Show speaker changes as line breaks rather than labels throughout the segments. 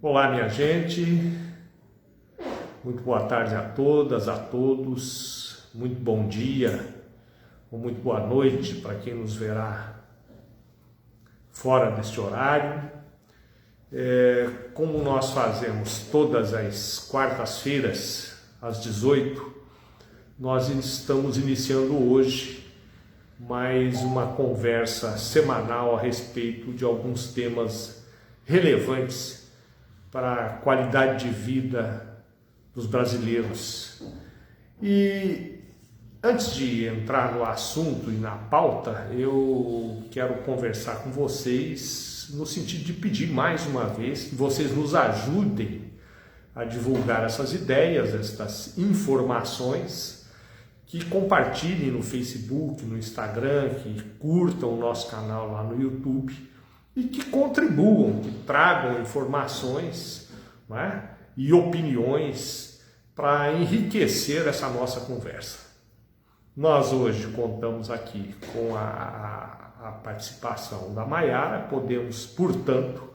Olá, minha gente, muito boa tarde a todas, a todos, muito bom dia ou muito boa noite para quem nos verá fora deste horário. Como nós fazemos todas as quartas-feiras, às 18, nós estamos iniciando hoje mais uma conversa semanal a respeito de alguns temas relevantes para a qualidade de vida dos brasileiros. E antes de entrar no assunto e na pauta, eu quero conversar com vocês no sentido de pedir mais uma vez que vocês nos ajudem a divulgar essas ideias, estas informações, que compartilhem no Facebook, no Instagram, que curtam o nosso canal lá no YouTube, e que contribuam, que tragam informações, né, e opiniões para enriquecer essa nossa conversa. Nós hoje contamos aqui com a participação da Maiara, podemos, portanto,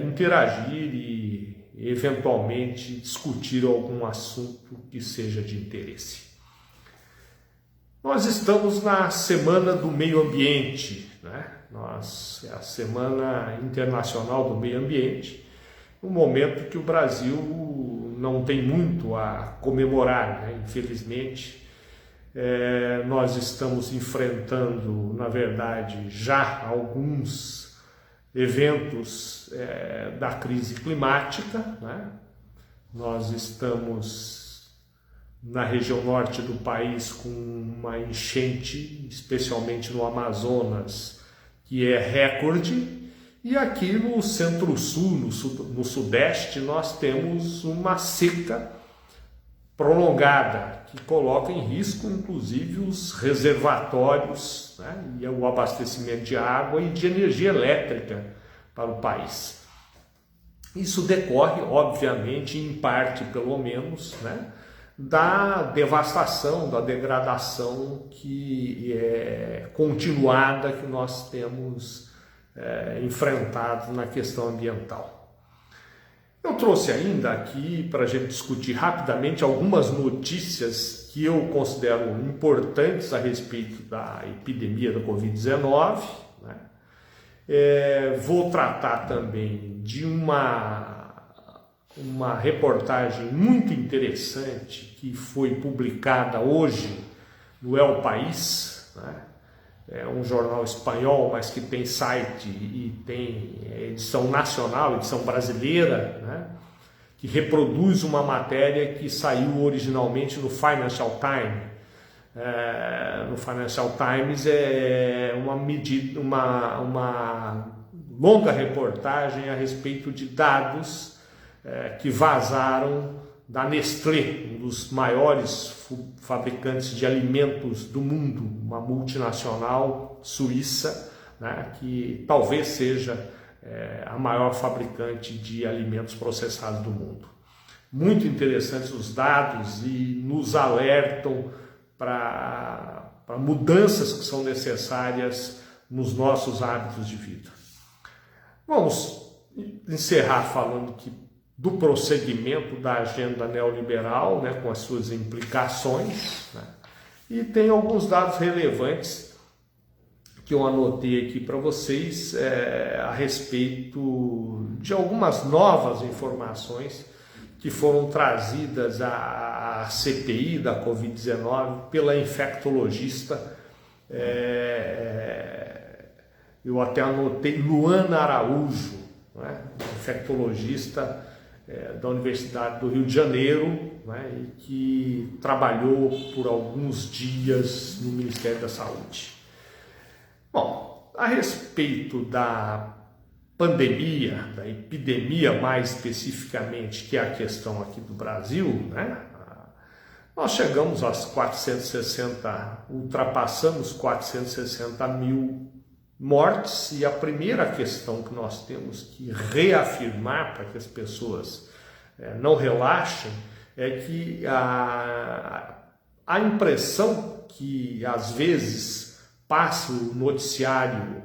interagir e eventualmente discutir algum assunto que seja de interesse. Nós estamos na Semana do Meio Ambiente, né? É a Semana Internacional do Meio Ambiente, um momento que o Brasil não tem muito a comemorar, né? Infelizmente. Nós estamos enfrentando, na verdade, já alguns eventos da crise climática, né? Nós estamos na região norte do país com uma enchente, especialmente no Amazonas, que é recorde, e aqui no centro-sul, no sudeste, nós temos uma seca prolongada, que coloca em risco, inclusive, os reservatórios, né, e o abastecimento de água e de energia elétrica para o país. Isso decorre, obviamente, em parte, pelo menos, né, da devastação, da degradação que é continuada que nós temos enfrentado na questão ambiental. Eu trouxe ainda aqui para a gente discutir rapidamente algumas notícias que eu considero importantes a respeito da epidemia da Covid-19, né? Vou tratar também de uma reportagem muito interessante que foi publicada hoje no El País, né? É um jornal espanhol, mas que tem site e tem edição nacional, edição brasileira, né? Que reproduz uma matéria que saiu originalmente no Financial Times. No Financial Times é uma longa reportagem a respeito de dados que vazaram da Nestlé, um dos maiores fabricantes de alimentos do mundo, uma multinacional suíça, né, que talvez seja a maior fabricante de alimentos processados do mundo. Muito interessantes os dados e nos alertam para mudanças que são necessárias nos nossos hábitos de vida. Vamos encerrar falando do prosseguimento da agenda neoliberal, né, com as suas implicações, né? E tem alguns dados relevantes que eu anotei aqui para vocês a respeito de algumas novas informações que foram trazidas à CPI da Covid-19 pela infectologista, eu até anotei, Luana Araújo, né, infectologista da Universidade do Rio de Janeiro, né, e que trabalhou por alguns dias no Ministério da Saúde. Bom, a respeito da pandemia, da epidemia mais especificamente, que é a questão aqui do Brasil, né, nós chegamos às ultrapassamos 460 mil mortes, e a primeira questão que nós temos que reafirmar para que as pessoas não relaxem é que a impressão que às vezes passa o noticiário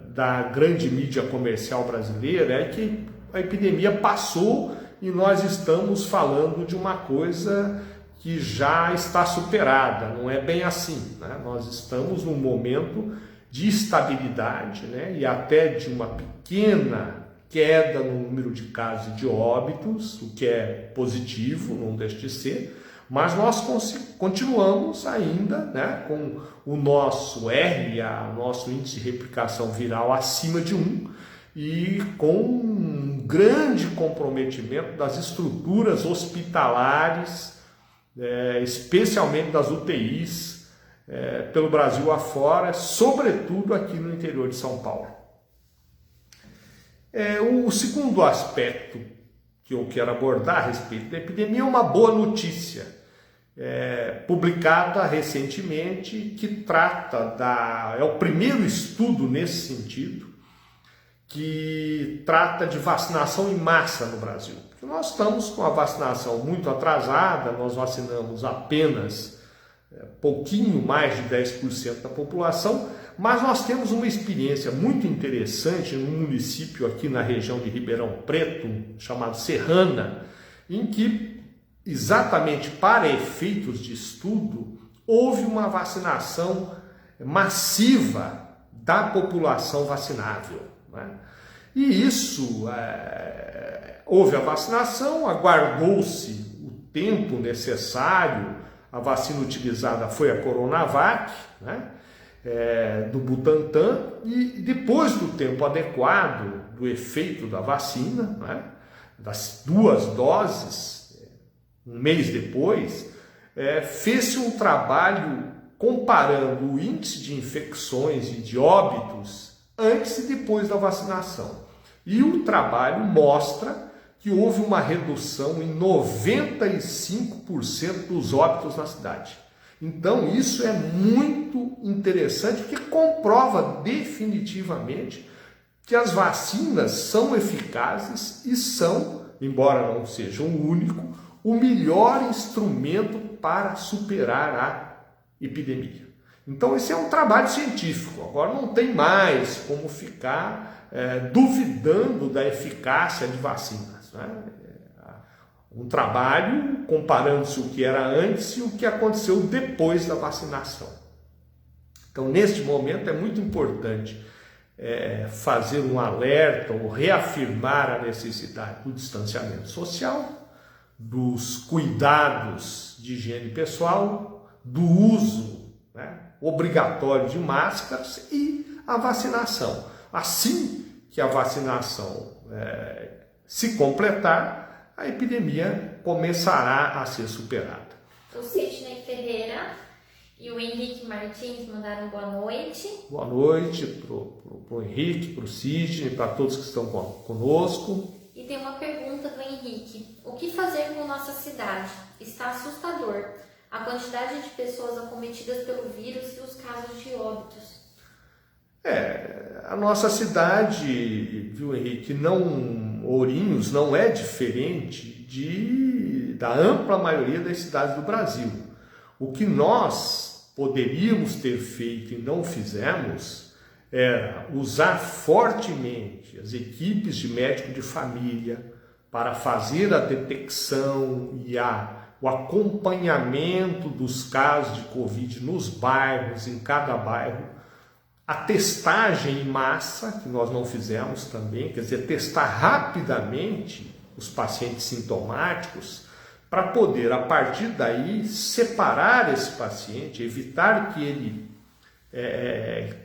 da grande mídia comercial brasileira é que a epidemia passou e nós estamos falando de uma coisa que já está superada. Não é bem assim, né? Nós estamos num momento de estabilidade, né? E até de uma pequena queda no número de casos e de óbitos, o que é positivo, não deixa de ser, mas nós continuamos ainda, né, com o nosso nosso índice de replicação viral acima de 1 e com um grande comprometimento das estruturas hospitalares, especialmente das UTIs, pelo Brasil afora, sobretudo aqui no interior de São Paulo. O segundo aspecto que eu quero abordar a respeito da epidemia é uma boa notícia, publicada recentemente, que trata é o primeiro estudo nesse sentido, que trata de vacinação em massa no Brasil. Porque nós estamos com a vacinação muito atrasada, nós vacinamos apenas pouquinho mais de 10% da população, mas nós temos uma experiência muito interessante num município aqui na região de Ribeirão Preto, chamado Serrana, em que, exatamente para efeitos de estudo, houve uma vacinação massiva da população vacinável, né? E isso, houve a vacinação, aguardou-se o tempo necessário, a vacina utilizada foi a Coronavac, né? Do Butantan, e depois do tempo adequado do efeito da vacina, né, das 2 doses, um mês depois, fez-se um trabalho comparando o índice de infecções e de óbitos antes e depois da vacinação. E o trabalho mostra que houve uma redução em 95% dos óbitos na cidade. Então isso é muito interessante, porque comprova definitivamente que as vacinas são eficazes e são, embora não sejam o único, o melhor instrumento para superar a epidemia. Então esse é um trabalho científico, agora não tem mais como ficar duvidando da eficácia de vacinas, né? Um trabalho comparando-se o que era antes e o que aconteceu depois da vacinação. Então, neste momento, é muito importante fazer um alerta ou reafirmar a necessidade do distanciamento social, dos cuidados de higiene pessoal, do uso, né, obrigatório de máscaras e a vacinação. Assim que a vacinação se completar, a epidemia começará a ser superada.
O Sidney Ferreira e o Henrique Martins mandaram boa noite.
Boa noite para o Henrique, para o Sidney, para todos que estão conosco.
E tem uma pergunta do Henrique. O que fazer com nossa cidade? Está assustador. A quantidade de pessoas acometidas pelo vírus e os casos de óbitos.
A nossa cidade, viu, Henrique, Ourinhos não é diferente da ampla maioria das cidades do Brasil. O que nós poderíamos ter feito e não fizemos era usar fortemente as equipes de médico de família para fazer a detecção e o acompanhamento dos casos de Covid nos bairros, em cada bairro, a testagem em massa, que nós não fizemos também, quer dizer, testar rapidamente os pacientes sintomáticos para poder, a partir daí, separar esse paciente, evitar que ele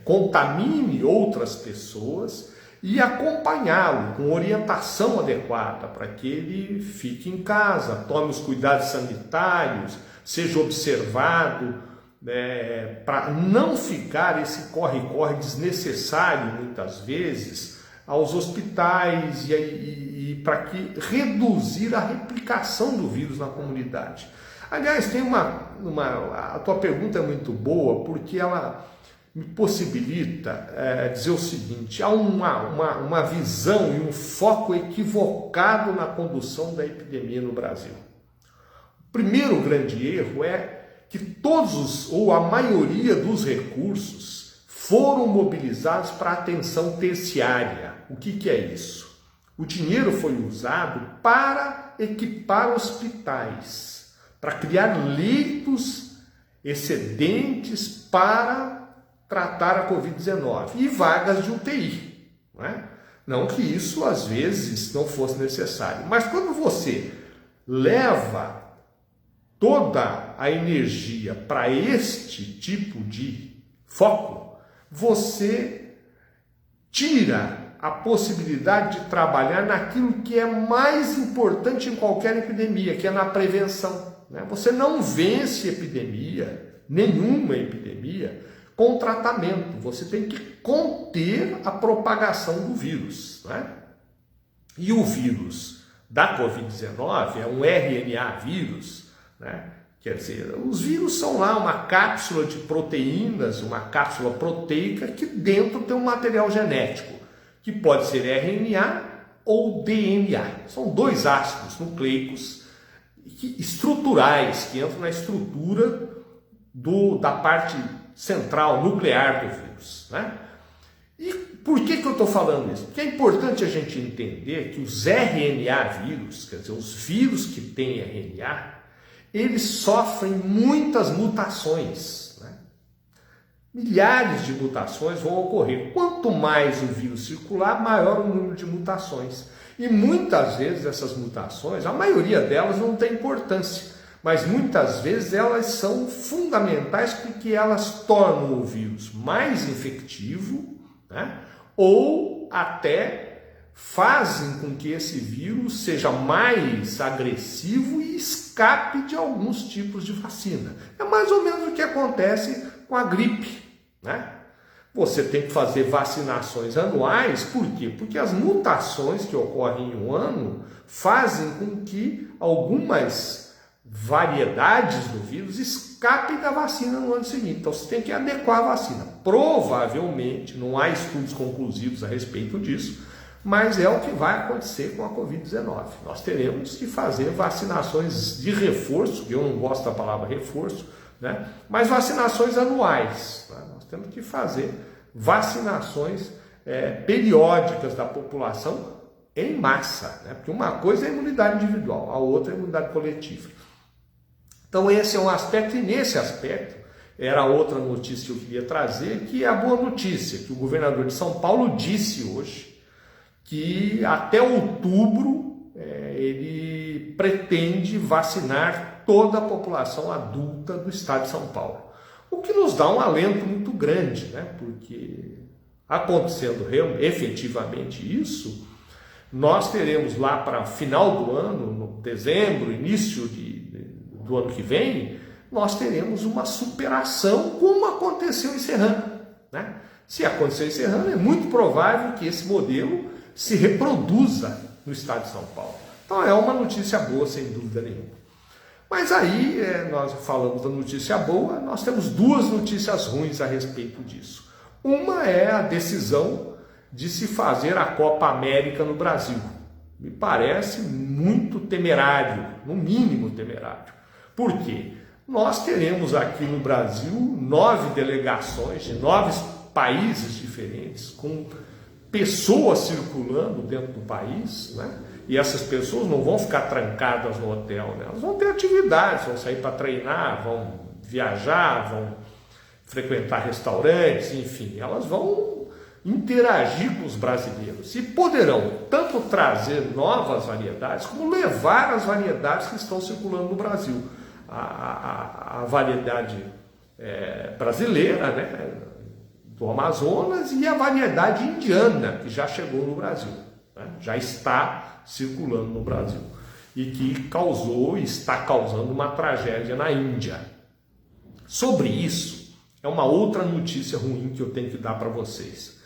contamine outras pessoas e acompanhá-lo com orientação adequada para que ele fique em casa, tome os cuidados sanitários, seja observado, para não ficar esse corre-corre desnecessário, muitas vezes, aos hospitais e para que reduzir a replicação do vírus na comunidade. Aliás, tem a tua pergunta é muito boa, porque ela me possibilita dizer o seguinte: há uma visão e um foco equivocado na condução da epidemia no Brasil. O primeiro grande erro é que todos ou a maioria dos recursos foram mobilizados para a atenção terciária. O que é isso? O dinheiro foi usado para equipar hospitais, para criar leitos excedentes para tratar a Covid-19 e vagas de UTI. Não é? Não que isso, às vezes, não fosse necessário. Mas quando você leva toda a energia para este tipo de foco, você tira a possibilidade de trabalhar naquilo que é mais importante em qualquer epidemia, que é na prevenção. Né? Você não vence epidemia, nenhuma epidemia, com tratamento. Você tem que conter a propagação do vírus. Né? E o vírus da Covid-19 é um RNA vírus, né? Quer dizer, os vírus são lá uma cápsula de proteínas, uma cápsula proteica que dentro tem um material genético, que pode ser RNA ou DNA. São dois ácidos nucleicos estruturais que entram na estrutura da parte central, nuclear do vírus. Né? E por que eu estou falando isso? Porque é importante a gente entender que os RNA vírus, quer dizer, os vírus que têm RNA, eles sofrem muitas mutações. Né? Milhares de mutações vão ocorrer. Quanto mais o vírus circular, maior o número de mutações. E muitas vezes essas mutações, a maioria delas não tem importância, mas muitas vezes elas são fundamentais porque elas tornam o vírus mais infectivo, né? Ou até fazem com que esse vírus seja mais agressivo e escape de alguns tipos de vacina. É mais ou menos o que acontece com a gripe, né? Você tem que fazer vacinações anuais, por quê? Porque as mutações que ocorrem em um ano fazem com que algumas variedades do vírus escapem da vacina no ano seguinte. Então você tem que adequar a vacina. Provavelmente, não há estudos conclusivos a respeito disso, mas é o que vai acontecer com a Covid-19. Nós teremos que fazer vacinações de reforço, eu não gosto da palavra reforço, né? Mas vacinações anuais. Né? Nós temos que fazer vacinações periódicas da população em massa, né? Porque uma coisa é a imunidade individual, a outra é a imunidade coletiva. Então esse é um aspecto, e nesse aspecto era outra notícia que eu queria trazer, que é a boa notícia, que o governador de São Paulo disse hoje, que até outubro ele pretende vacinar toda a população adulta do estado de São Paulo. O que nos dá um alento muito grande, né? Porque acontecendo efetivamente isso, nós teremos lá para final do ano, no dezembro, início do ano que vem, nós teremos uma superação como aconteceu em Serrano. Né? Se aconteceu em Serrano, é muito provável que esse modelo se reproduza no estado de São Paulo. Então é uma notícia boa, sem dúvida nenhuma. Mas aí, nós falamos da notícia boa, nós temos duas notícias ruins a respeito disso. Uma é a decisão de se fazer a Copa América no Brasil. Me parece muito temerário, no mínimo temerário. Por quê? Nós teremos aqui no Brasil 9 delegações de 9 países diferentes, com pessoas circulando dentro do país, né? E essas pessoas não vão ficar trancadas no hotel, né? Elas vão ter atividades, vão sair para treinar, vão viajar, vão frequentar restaurantes, enfim, elas vão interagir com os brasileiros e poderão tanto trazer novas variedades como levar as variedades que estão circulando no Brasil. A variedade brasileira, né, do Amazonas, e a variedade indiana, que já chegou no Brasil, né, já está circulando no Brasil e que causou e está causando uma tragédia na Índia. Sobre isso, é uma outra notícia ruim que eu tenho que dar para vocês.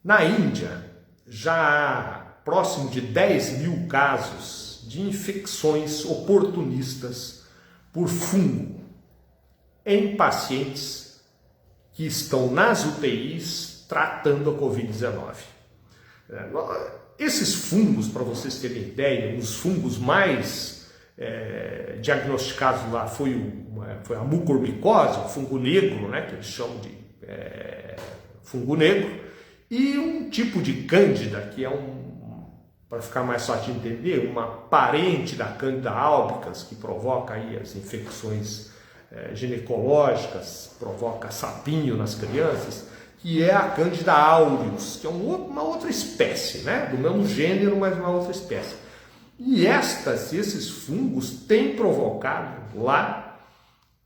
Na Índia, já há próximo de 10 mil casos de infecções oportunistas por fungo em pacientes que estão nas UTIs tratando a Covid-19. Esses fungos, para vocês terem ideia, os fungos mais diagnosticados lá foi a mucormicose, o fungo negro, né, que eles chamam de fungo negro, E um tipo de cândida, que é para ficar mais fácil de entender, uma parente da Candida albicans, que provoca aí as infecções ginecológicas, provoca sapinho nas crianças, que é a Candida aureus, que é uma outra espécie, né? Do mesmo gênero, mas uma outra espécie. E esses fungos têm provocado lá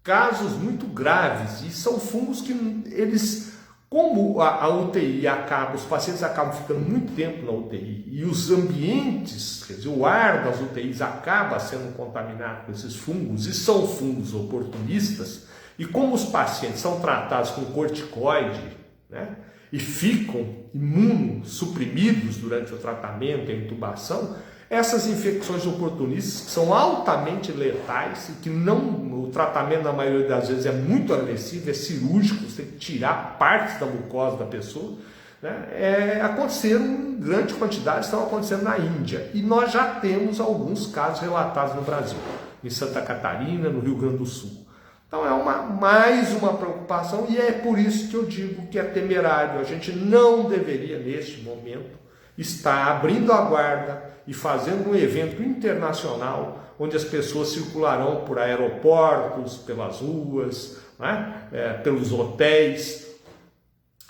casos muito graves, e são fungos que eles, como a UTI acaba, os pacientes acabam ficando muito tempo na UTI, e os ambientes, quer dizer, o ar das UTIs acaba sendo contaminado com esses fungos, e são fungos oportunistas, e como os pacientes são tratados com corticoide, né, e ficam imunossuprimidos durante o tratamento e a intubação, essas infecções oportunistas, que são altamente letais e que o tratamento na maioria das vezes é muito agressivo, é cirúrgico, você tem que tirar partes da mucosa da pessoa, né? Aconteceram em grande quantidade, estão acontecendo na Índia. E nós já temos alguns casos relatados no Brasil, em Santa Catarina, no Rio Grande do Sul. Então é mais uma preocupação, e é por isso que eu digo que é temerário. A gente não deveria, neste momento, estar abrindo a guarda e fazendo um evento internacional onde as pessoas circularão por aeroportos, pelas ruas, né? Pelos hotéis.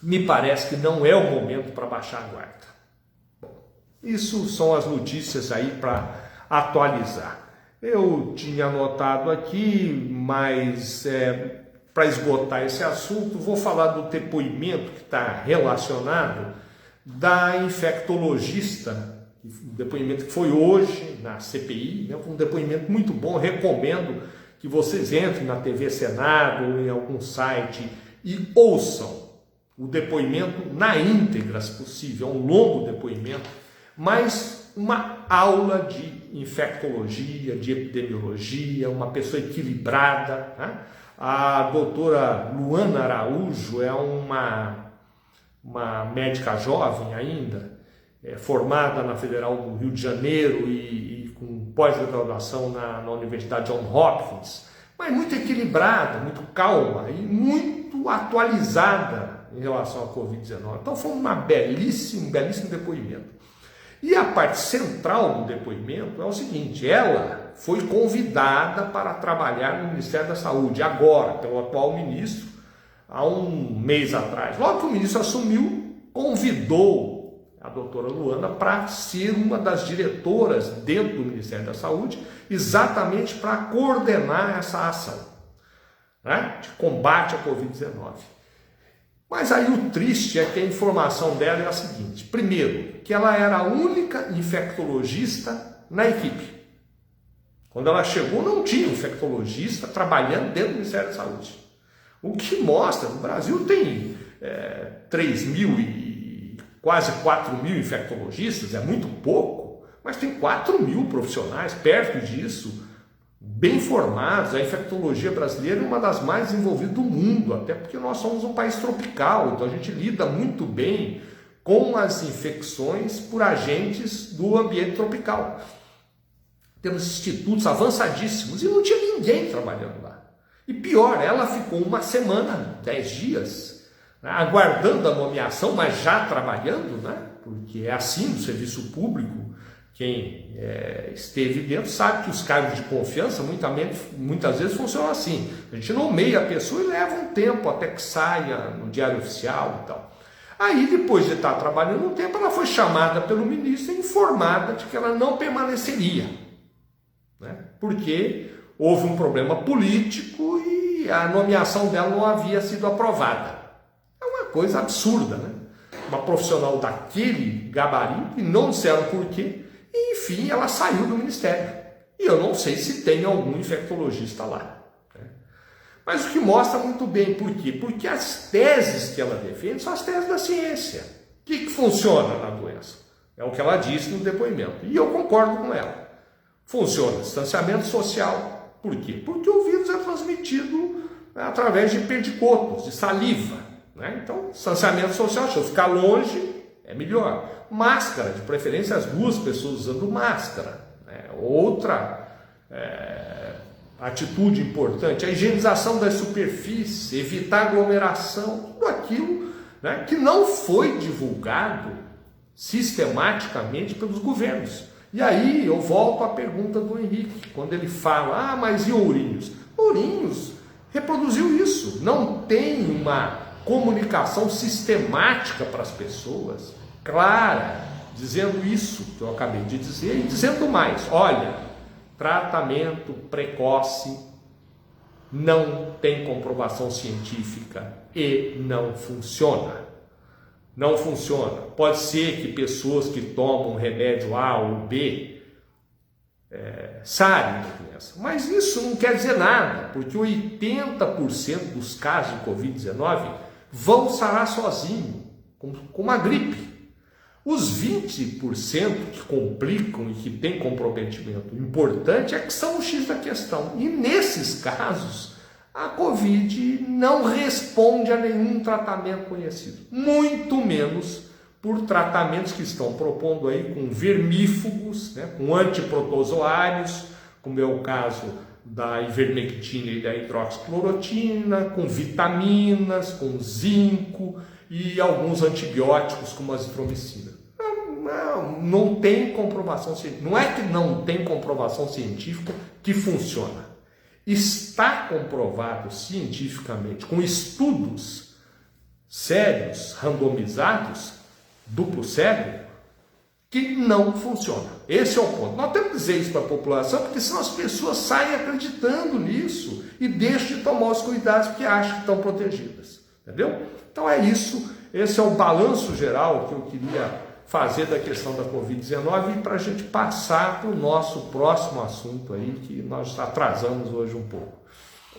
Me parece que não é o momento para baixar a guarda. Bom, isso são as notícias aí para atualizar. Eu tinha anotado aqui, mas para esgotar esse assunto, vou falar do depoimento que está relacionado da infectologista, um depoimento que foi hoje na CPI, né, um depoimento muito bom. Recomendo que vocês entrem na TV Senado ou em algum site e ouçam o depoimento na íntegra, se possível. É um longo depoimento, mas uma aula de infectologia, de epidemiologia, uma pessoa equilibrada, né? A doutora Luana Araújo é uma médica jovem ainda, formada na Federal do Rio de Janeiro e com pós-graduação na Universidade Johns Hopkins, mas muito equilibrada, muito calma e muito atualizada em relação à Covid-19. Então foi um belíssimo depoimento. E a parte central do depoimento é o seguinte: ela foi convidada para trabalhar no Ministério da Saúde, agora, pelo atual ministro, há um mês atrás. Logo que o ministro assumiu, convidou a doutora Luana para ser uma das diretoras dentro do Ministério da Saúde, exatamente para coordenar essa ação, né, de combate à Covid-19. Mas aí o triste é que a informação dela é a seguinte: primeiro, que ela era a única infectologista na equipe. Quando ela chegou, não tinha infectologista trabalhando dentro do Ministério da Saúde. O que mostra que o Brasil tem 3.000 e quase 4.000 infectologistas, é muito pouco, mas tem 4.000 profissionais perto disso, bem formados. A infectologia brasileira é uma das mais desenvolvidas do mundo, até porque nós somos um país tropical, então a gente lida muito bem com as infecções por agentes do ambiente tropical. Temos institutos avançadíssimos e não tinha ninguém trabalhando lá. E pior, ela ficou uma semana, 10 dias, né, aguardando a nomeação, mas já trabalhando, né, porque é assim no serviço público. Quem esteve dentro sabe que os cargos de confiança muitas vezes funcionam assim. A gente nomeia a pessoa e leva um tempo até que saia no diário oficial e tal. Aí, depois de estar trabalhando um tempo, ela foi chamada pelo ministro e informada de que ela não permaneceria, né? Porque houve um problema político e a nomeação dela não havia sido aprovada. É uma coisa absurda, né? Uma profissional daquele gabarito, e não disseram por quê, e, enfim, ela saiu do ministério. E eu não sei se tem algum infectologista lá. Mas o que mostra muito bem por quê? Porque as teses que ela defende são as teses da ciência. O que funciona na doença? É o que ela disse no depoimento. E eu concordo com ela. Funciona distanciamento social. Por quê? Porque o vírus é transmitido através de perdigotos, de saliva, né? Então, distanciamento social, se eu ficar longe, é melhor. Máscara, de preferência as duas pessoas usando máscara. Outra atitude importante, a higienização das superfícies, evitar aglomeração, tudo aquilo né, que não foi divulgado sistematicamente pelos governos. E aí eu volto à pergunta do Henrique, quando ele fala, mas e Ourinhos? Ourinhos reproduziu isso, não tem uma comunicação sistemática para as pessoas, clara, dizendo isso que eu acabei de dizer e dizendo mais, olha, tratamento precoce não tem comprovação científica e não funciona. Não funciona. Pode ser que pessoas que tomam remédio A ou B sarem da doença, mas isso não quer dizer nada, porque 80% dos casos de Covid-19 vão sarar sozinho, com uma gripe. Os 20% que complicam e que têm comprometimento importante é que são o X da questão. E nesses casos, a Covid não responde a nenhum tratamento conhecido, muito menos por tratamentos que estão propondo aí com vermífugos, né, com antiprotozoários, como é o caso da ivermectina e da hidroxiclorotina, com vitaminas, com zinco e alguns antibióticos como a azitromicina. Não tem comprovação científica. Não é que não tem comprovação científica que funciona. Está comprovado cientificamente, com estudos sérios, randomizados, duplo cego, que não funciona. Esse é o ponto. Nós temos que dizer isso para a população, porque senão as pessoas saem acreditando nisso e deixam de tomar os cuidados porque acham que estão protegidas. Entendeu? Então é isso. Esse é o balanço geral que eu queria fazer da questão da Covid-19 e para a gente passar para o nosso próximo assunto aí, que nós atrasamos hoje um pouco.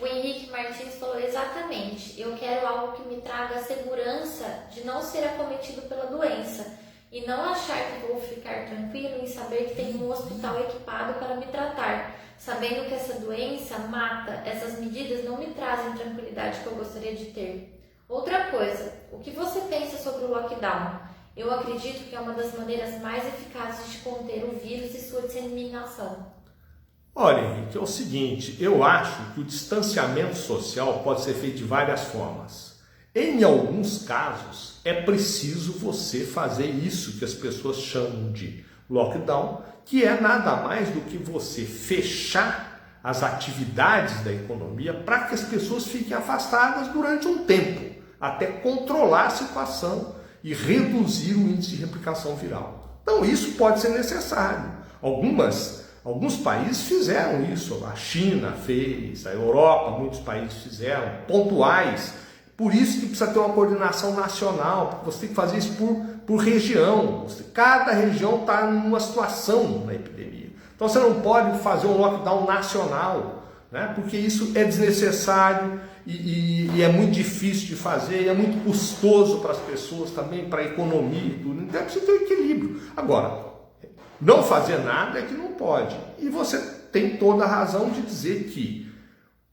O Henrique Martins falou exatamente, eu quero algo que me traga a segurança de não ser acometido pela doença e não achar que vou ficar tranquilo em saber que tem um hospital equipado para me tratar, sabendo que essa doença mata. Essas medidas não me trazem a tranquilidade que eu gostaria de ter. Outra coisa, o que você pensa sobre o lockdown? Eu acredito que é uma das maneiras mais eficazes de conter o vírus e sua disseminação.
Olha, Henrique, é o seguinte, eu acho que o distanciamento social pode ser feito de várias formas. Em alguns casos, é preciso você fazer isso que as pessoas chamam de lockdown, que é nada mais do que você fechar as atividades da economia para que as pessoas fiquem afastadas durante um tempo, até controlar a situação e reduzir o índice de replicação viral. Então isso pode ser necessário. Alguns países fizeram isso, a China fez, a Europa, muitos países fizeram, pontuais. Por isso que precisa ter uma coordenação nacional, porque você tem que fazer isso por região. Cada região está numa situação na epidemia. Então você não pode fazer um lockdown nacional, né? Porque isso é desnecessário e é muito difícil de fazer, e é muito custoso para as pessoas também, para a economia e tudo. Então é preciso ter um equilíbrio. Agora, não fazer nada é que não pode. E você tem toda a razão de dizer que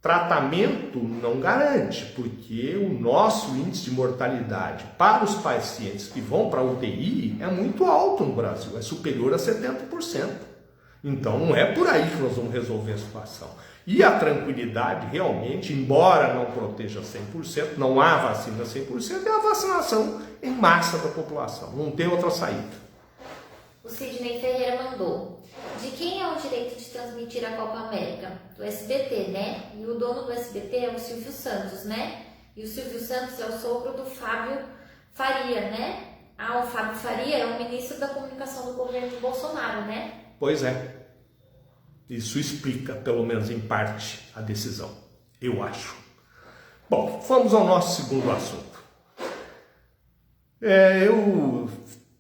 tratamento não garante, porque o nosso índice de mortalidade para os pacientes que vão para a UTI é muito alto no Brasil, é superior a 70%. Então não é por aí que nós vamos resolver a situação. E a tranquilidade realmente, embora não proteja 100%, não há vacina 100%, é a vacinação em massa da população, não tem outra saída.
O Sidney Ferreira mandou: de quem é o direito de transmitir a Copa América? Do SBT, né? E o dono do SBT é o Silvio Santos, né? E o Silvio Santos é o sogro do Fábio Faria, né? O Fábio Faria é o ministro da comunicação do governo de Bolsonaro, né?
Pois é. Isso explica, pelo menos em parte, a decisão, eu acho. Bom, vamos ao nosso segundo assunto. Eu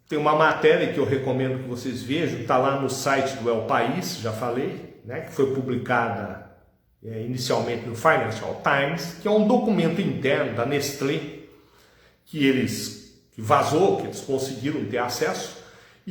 tenho uma matéria que eu recomendo que vocês vejam, está lá no site do El País, já falei, né, que foi publicada inicialmente no Financial Times, que é um documento interno da Nestlé, que vazou, que eles conseguiram ter acesso.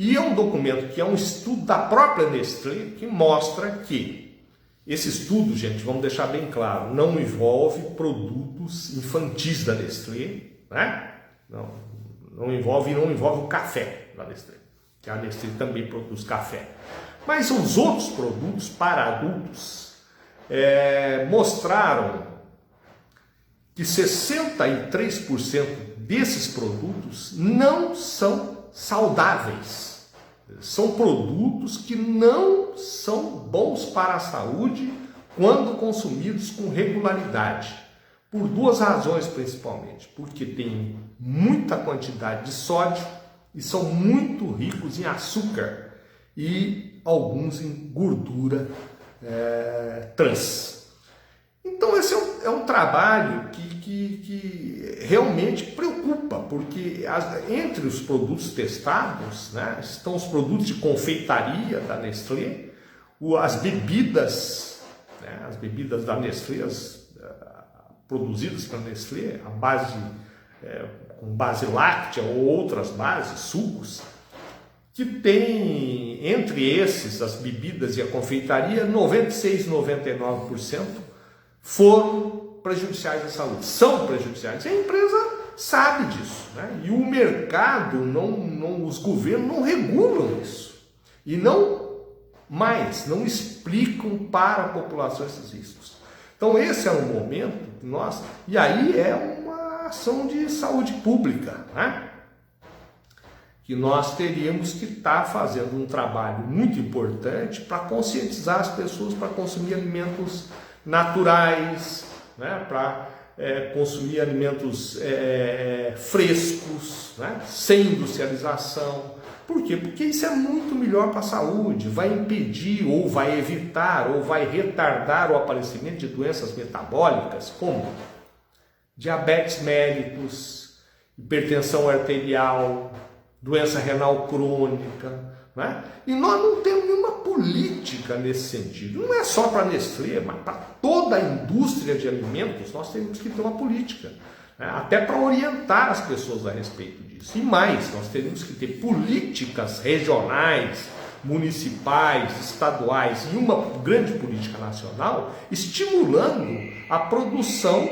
E é um documento que é um estudo da própria Nestlé que mostra que esse estudo, gente, vamos deixar bem claro, não envolve produtos infantis da Nestlé, né? Não envolve o café da Nestlé, que a Nestlé também produz café. Mas os outros produtos para adultos mostraram que 63% desses produtos não são saudáveis. São produtos que não são bons para a saúde quando consumidos com regularidade. Por duas razões principalmente. Porque tem muita quantidade de sódio e são muito ricos em açúcar e alguns em gordura trans. Então esse é um trabalho que realmente preocupa, porque entre os produtos testados, né, estão os produtos de confeitaria da Nestlé, as bebidas da Nestlé, produzidas pela Nestlé, com base láctea ou outras bases, sucos, que tem, entre esses, as bebidas e a confeitaria, 96%, 99% foram prejudiciais à saúde, são prejudiciais. E a empresa sabe disso, né? E o mercado, os governos não regulam isso. E não explicam para a população esses riscos. Então esse é um momento que e aí é uma ação de saúde pública, né? Que nós teríamos que estar fazendo um trabalho muito importante para conscientizar as pessoas para consumir alimentos naturais, né? Para consumir alimentos frescos, né? Sem industrialização. Por quê? Porque isso é muito melhor para a saúde, vai impedir, ou vai evitar, ou vai retardar o aparecimento de doenças metabólicas, como diabetes mellitus, hipertensão arterial, doença renal crônica, né? E nós não temos nenhuma política nesse sentido. Não é só para a Nestlé, mas para toda a indústria de alimentos nós temos que ter uma política, né? Até para orientar as pessoas a respeito disso. E mais, nós teremos que ter políticas regionais, municipais, estaduais e uma grande política nacional estimulando a produção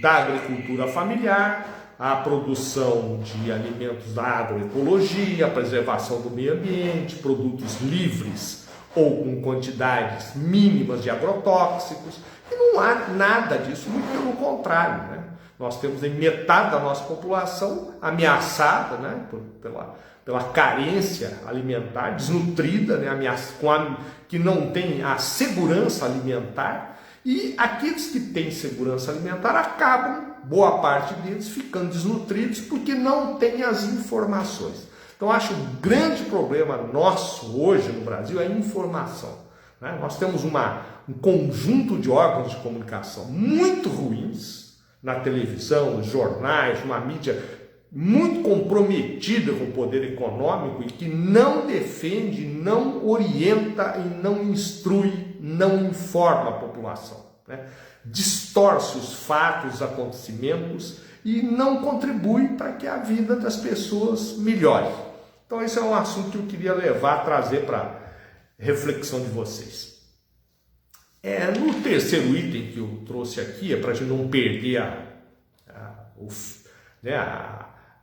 da agricultura familiar, a produção de alimentos da agroecologia, a preservação do meio ambiente, produtos livres ou com quantidades mínimas de agrotóxicos. E não há nada disso, muito pelo contrário, né? Nós temos metade da nossa população ameaçada, né, pela carência alimentar, desnutrida, né, que não tem a segurança alimentar, e aqueles que têm segurança alimentar acabam, boa parte deles, ficando desnutridos porque não têm as informações. Então, acho que o grande problema nosso hoje no Brasil é a informação, né? Nós temos um conjunto de órgãos de comunicação muito ruins, na televisão, nos jornais, uma mídia muito comprometida com o poder econômico e que não defende, não orienta e não instrui, não informa a população, né? Distorce os fatos, os acontecimentos e não contribui para que a vida das pessoas melhore. Então esse é um assunto que eu queria trazer para reflexão de vocês. No terceiro item que eu trouxe aqui, para a gente não perder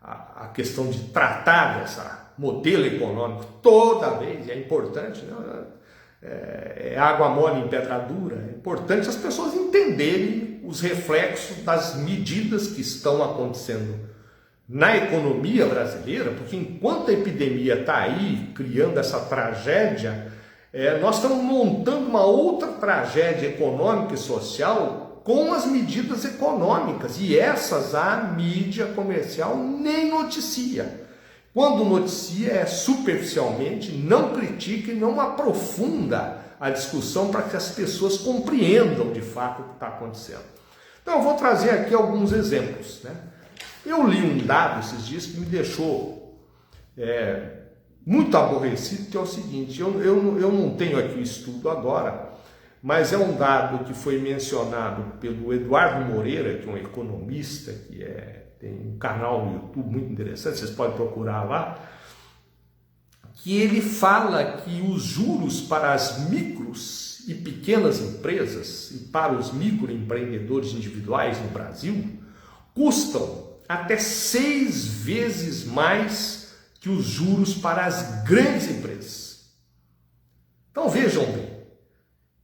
a questão de tratar dessa modelo econômico toda vez, é importante, né? Água mole em pedra dura, é importante as pessoas entenderem os reflexos das medidas que estão acontecendo na economia brasileira, porque enquanto a epidemia está aí, criando essa tragédia, nós estamos montando uma outra tragédia econômica e social com as medidas econômicas, e essas a mídia comercial nem noticia. Quando noticia é superficialmente, não critica e não aprofunda a discussão para que as pessoas compreendam de fato o que está acontecendo. Então eu vou trazer aqui alguns exemplos, né? Eu li um dado esses dias que me deixou muito aborrecido, que é o seguinte, eu não tenho aqui o estudo agora, mas é um dado que foi mencionado pelo Eduardo Moreira, que é um economista, que tem um canal no YouTube muito interessante, vocês podem procurar lá, que ele fala que os juros para as micros e pequenas empresas e para os microempreendedores individuais no Brasil custam até 6 vezes mais que os juros para as grandes empresas. Então vejam bem,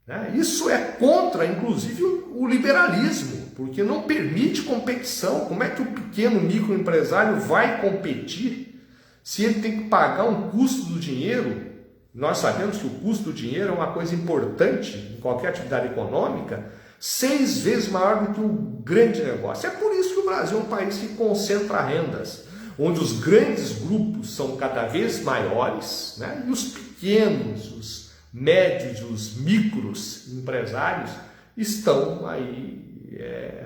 né? Isso é contra, inclusive, o liberalismo. porque não permite competição. Como é que o pequeno microempresário vai competir se ele tem que pagar um custo do dinheiro? Nós sabemos que o custo do dinheiro é uma coisa importante em qualquer atividade econômica, 6 vezes maior do que um grande negócio. É por isso que o Brasil é um país que concentra rendas, onde os grandes grupos são cada vez maiores, né? E os pequenos, os médios, os micros empresários estão aí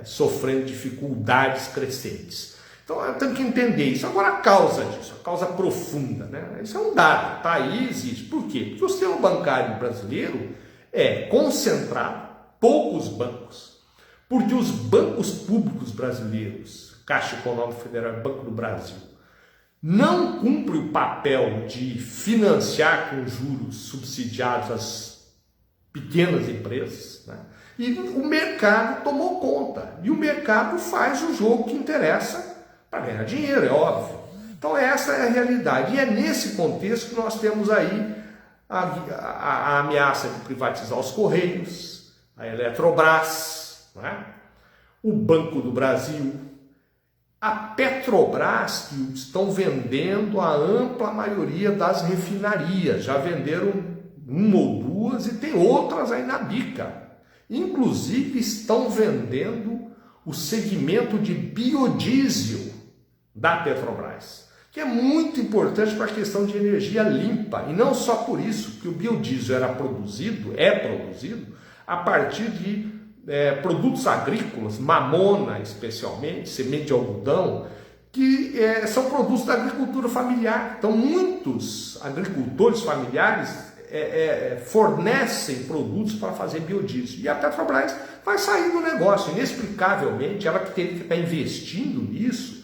sofrendo dificuldades crescentes. Então eu tenho que entender isso. Agora a causa disso, a causa profunda, né? Isso é um dado, está aí, existe. Por quê? Porque o sistema bancário brasileiro é concentrado, poucos bancos, porque os bancos públicos brasileiros, Caixa Econômica Federal e Banco do Brasil, não cumprem o papel de financiar com juros subsidiados as pequenas empresas, né? E o mercado tomou conta, e o mercado faz o jogo que interessa para ganhar dinheiro, é óbvio. Então essa é a realidade, e é nesse contexto que nós temos aí a ameaça de privatizar os Correios, a Eletrobras, né? O Banco do Brasil, a Petrobras, que estão vendendo a ampla maioria das refinarias, já venderam 1 ou 2 e tem outras aí na bica. Inclusive estão vendendo o segmento de biodiesel da Petrobras, que é muito importante para a questão de energia limpa, e não só por isso, que o biodiesel é produzido a partir de produtos agrícolas, mamona especialmente, semente de algodão, que são produtos da agricultura familiar. Então muitos agricultores familiares fornecem produtos para fazer biodiesel, e a Petrobras vai sair do negócio, inexplicavelmente. Ela que teria que estar investindo nisso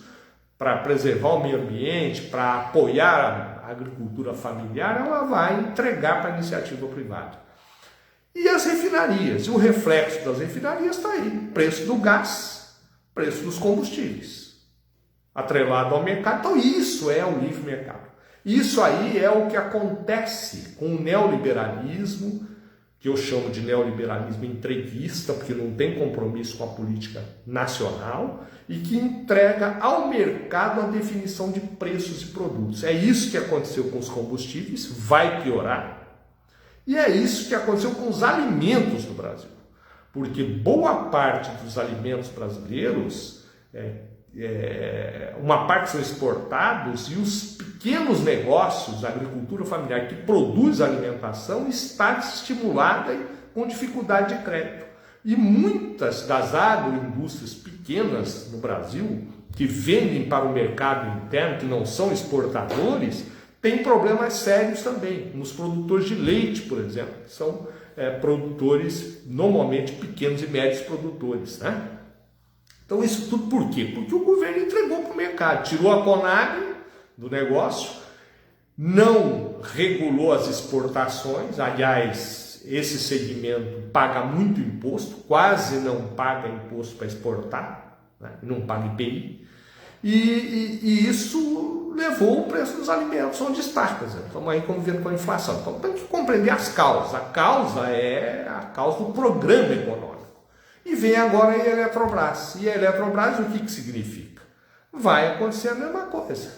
para preservar o meio ambiente, para apoiar a agricultura familiar, ela vai entregar para a iniciativa privada. E as refinarias, e o reflexo das refinarias está aí, preço do gás, preço dos combustíveis, atrelado ao mercado. Então isso é o livre mercado. Isso aí é o que acontece com o neoliberalismo, que eu chamo de neoliberalismo entreguista, porque não tem compromisso com a política nacional, e que entrega ao mercado a definição de preços e produtos. É isso que aconteceu com os combustíveis, vai piorar. E é isso que aconteceu com os alimentos no Brasil, porque boa parte dos alimentos brasileiros, uma parte são exportados, e os pequenos negócios, a agricultura familiar que produz alimentação, está desestimulada com dificuldade de crédito. E muitas das agroindústrias pequenas no Brasil, que vendem para o mercado interno, que não são exportadores, tem problemas sérios também, nos produtores de leite, por exemplo, que são produtores, normalmente pequenos e médios produtores, né? Então isso tudo por quê? Porque o governo entregou para o mercado, tirou a Conab do negócio, não regulou as exportações. Aliás, esse segmento paga muito imposto, quase não paga imposto para exportar, né? Não paga IPI, e isso levou o preço dos alimentos onde está. Quer dizer, estamos aí convivendo com a inflação. Então tem que compreender as causas. A causa é a causa do programa econômico. E vem agora a Eletrobras. E a Eletrobras, o que significa? Vai acontecer a mesma coisa.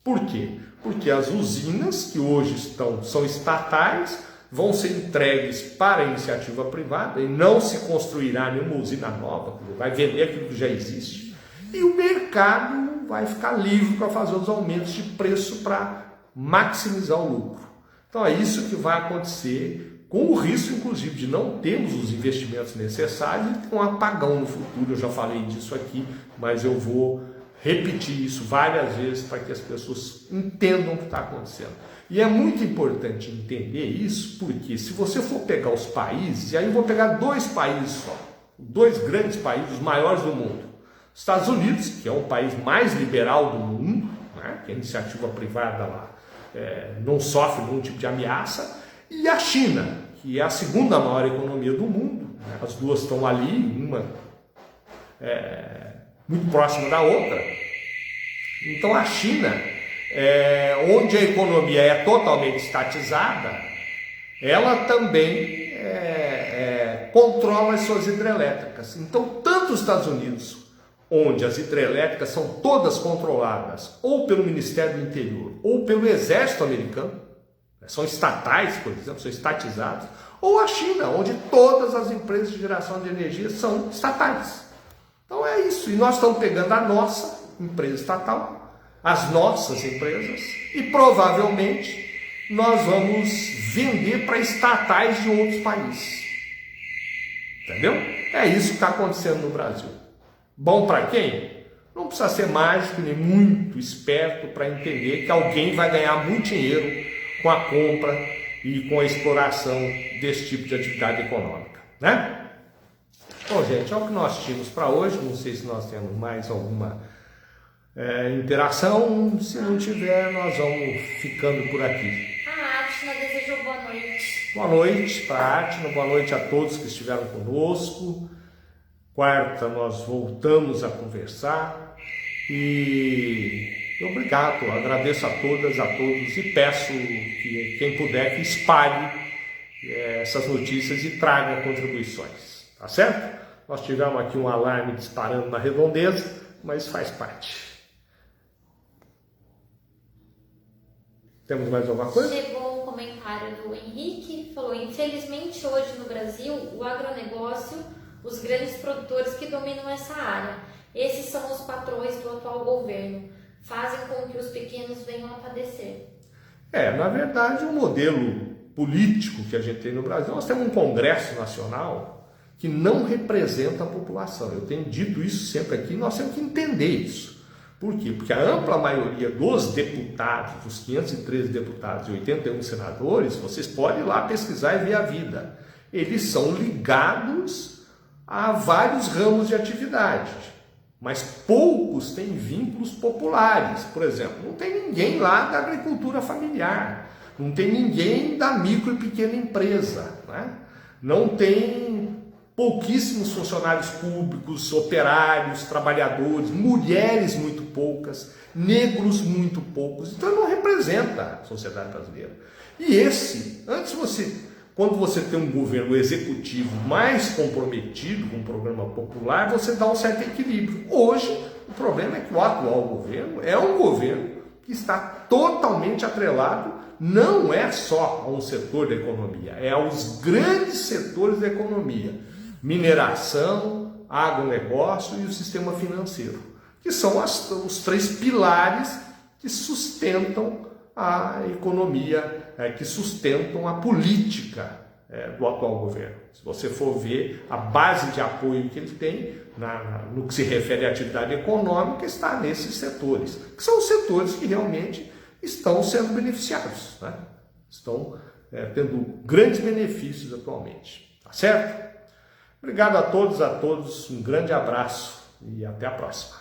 Por quê? Porque as usinas que hoje são estatais vão ser entregues para a iniciativa privada, e não se construirá nenhuma usina nova, vai vender aquilo que já existe. E o mercado vai ficar livre para fazer os aumentos de preço para maximizar o lucro. Então é isso que vai acontecer, com o risco, inclusive, de não termos os investimentos necessários e com um apagão no futuro. Eu já falei disso aqui, mas eu vou repetir isso várias vezes para que as pessoas entendam o que está acontecendo. E é muito importante entender isso, porque se você for pegar os países, e aí eu vou pegar 2 países só, 2 grandes países, os maiores do mundo. Estados Unidos, que é o país mais liberal do mundo, né, que a iniciativa privada lá não sofre nenhum tipo de ameaça, e a China, que é a segunda maior economia do mundo, né, as duas estão ali, uma muito próxima da outra. Então a China, onde a economia é totalmente estatizada, ela também controla as suas hidrelétricas. Então, tanto os Estados Unidos, onde as hidrelétricas são todas controladas ou pelo Ministério do Interior ou pelo Exército americano, são estatais, por exemplo, são estatizadas, ou a China, onde todas as empresas de geração de energia são estatais. Então é isso, e nós estamos pegando a nossa empresa estatal, as nossas empresas, e provavelmente nós vamos vender para estatais de outros países. Entendeu? É isso que está acontecendo no Brasil. Bom para quem? Não precisa ser mágico nem muito esperto para entender que alguém vai ganhar muito dinheiro com a compra e com a exploração desse tipo de atividade econômica, né? Bom, gente, é o que nós tínhamos para hoje. Não sei se nós temos mais alguma interação. Se não tiver, nós vamos ficando por aqui.
A Atna desejou boa noite.
Boa noite para a Atna, boa noite a todos que estiveram conosco. Quarta nós voltamos a conversar e obrigado, agradeço a todas, a todos e peço que quem puder que espalhe essas notícias e traga contribuições, tá certo? Nós tivemos aqui um alarme disparando na redondeza, mas faz parte. Temos mais alguma coisa?
Chegou um comentário do Henrique, falou: infelizmente hoje no Brasil o agronegócio, os grandes produtores que dominam essa área, esses são os patrões do atual governo, fazem com que os pequenos venham a padecer.
Na verdade, o modelo político que a gente tem no Brasil, nós temos um Congresso Nacional que não representa a população. Eu tenho dito isso sempre aqui, nós temos que entender isso. Por quê? Porque a ampla maioria dos deputados, dos 513 deputados e 81 senadores, vocês podem ir lá pesquisar e ver a vida. Eles são ligados a vários ramos de atividade, mas poucos têm vínculos populares. Por exemplo, não tem ninguém lá da agricultura familiar, não tem ninguém da micro e pequena empresa, né? Não tem pouquíssimos funcionários públicos, operários, trabalhadores, mulheres muito poucas, negros muito poucos. Então ele não representa a sociedade brasileira. E quando você tem um governo executivo mais comprometido com o programa popular, você dá um certo equilíbrio. Hoje, o problema é que o atual governo é um governo que está totalmente atrelado, não é só a um setor da economia, é aos grandes setores da economia. Mineração, agronegócio e o sistema financeiro, que são os três pilares que sustentam a economia, que sustentam a política do atual governo. Se você for ver a base de apoio que ele tem, no que se refere à atividade econômica, está nesses setores, que são os setores que realmente estão sendo beneficiados, né? Estão tendo grandes benefícios atualmente, tá certo? Obrigado a todos, um grande abraço e até a próxima.